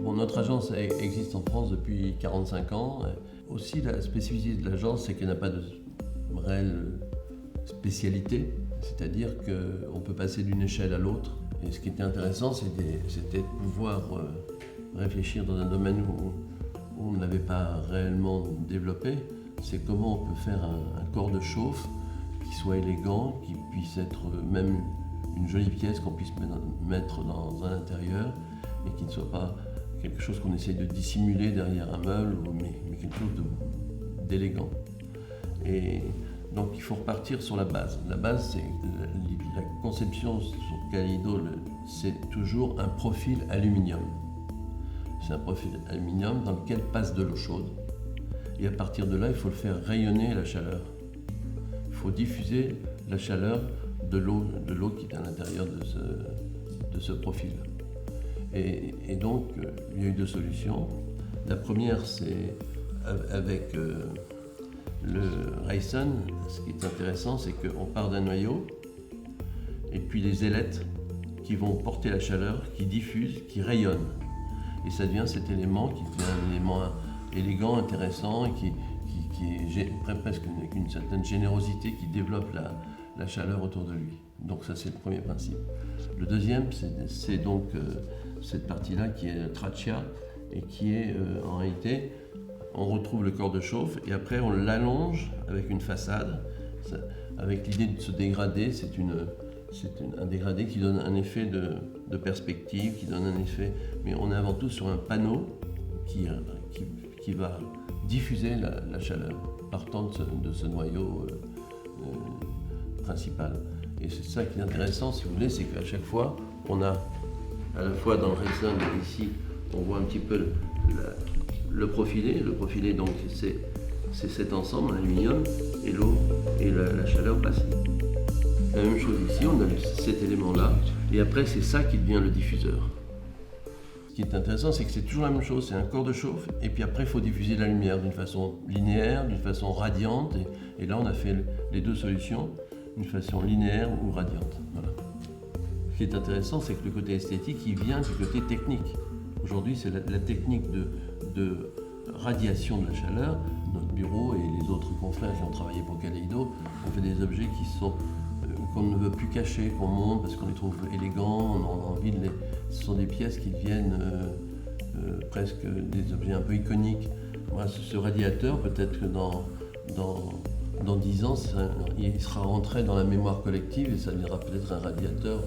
Bon, notre agence existe en France depuis 45 ans. Aussi, la spécificité de l'agence, c'est qu'elle n'a pas de réelle spécialité, c'est-à-dire qu'on peut passer d'une échelle à l'autre. Et ce qui était intéressant, c'était de pouvoir réfléchir dans un domaine où on ne l'avait pas réellement développé. C'est comment on peut faire un corps de chauffe qui soit élégant, qui puisse être même une jolie pièce qu'on puisse mettre dans un intérieur et qui ne soit pas quelque chose qu'on essaye de dissimuler derrière un meuble, mais quelque chose d'élégant. Et donc il faut repartir sur la base. La base, c'est la conception sur Kaleido, c'est toujours un profil aluminium. C'est un profil aluminium dans lequel passe de l'eau chaude. Et à partir de là, il faut le faire rayonner la chaleur. Il faut diffuser la chaleur de l'eau qui est à l'intérieur de ce profil. Et donc, il y a eu deux solutions. La première, c'est avec le Ryson. Ce qui est intéressant, c'est qu'on part d'un noyau, et puis les ailettes qui vont porter la chaleur, qui diffusent, qui rayonnent. Et ça devient cet élément qui devient un élément élégant, intéressant, et qui est presque avec une certaine générosité qui développe la chaleur autour de lui. Donc ça, c'est le premier principe. Le deuxième, c'est donc cette partie-là qui est trachea et qui est en réalité, on retrouve le corps de chauffe et après on l'allonge avec une façade, avec l'idée de se dégrader. C'est un dégradé qui donne un effet de perspective, qui donne un effet, mais on est avant tout sur un panneau qui va diffuser la chaleur partant de ce noyau principal. Et c'est ça qui est intéressant, si vous voulez, c'est qu'à chaque fois, on a à la fois dans le Ryson et ici, on voit un petit peu le profilé. Le profilé, donc, c'est cet ensemble en aluminium et l'eau et la chaleur passe. La même chose ici, on a cet élément-là, et après, c'est ça qui devient le diffuseur. Ce qui est intéressant, c'est que c'est toujours la même chose, c'est un corps de chauffe, et puis après, il faut diffuser la lumière d'une façon linéaire, d'une façon radiante, et là, on a fait les deux solutions, d'une façon linéaire ou radiante. Voilà. Ce qui est intéressant, c'est que le côté esthétique, il vient du côté technique. Aujourd'hui, c'est la technique de radiation de la chaleur. Notre bureau et les autres confrères qui ont travaillé pour Kaleido ont fait des objets qu'on ne veut plus cacher, qu'on monte parce qu'on les trouve élégants, on a envie de les... Ce sont des pièces qui deviennent presque des objets un peu iconiques. Moi, ce radiateur, peut-être que dans 10 ans, il sera rentré dans la mémoire collective et ça deviendra peut-être un radiateur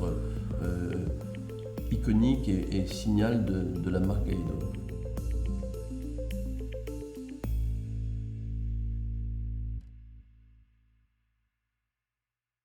iconique et signal de la marque Kaleido.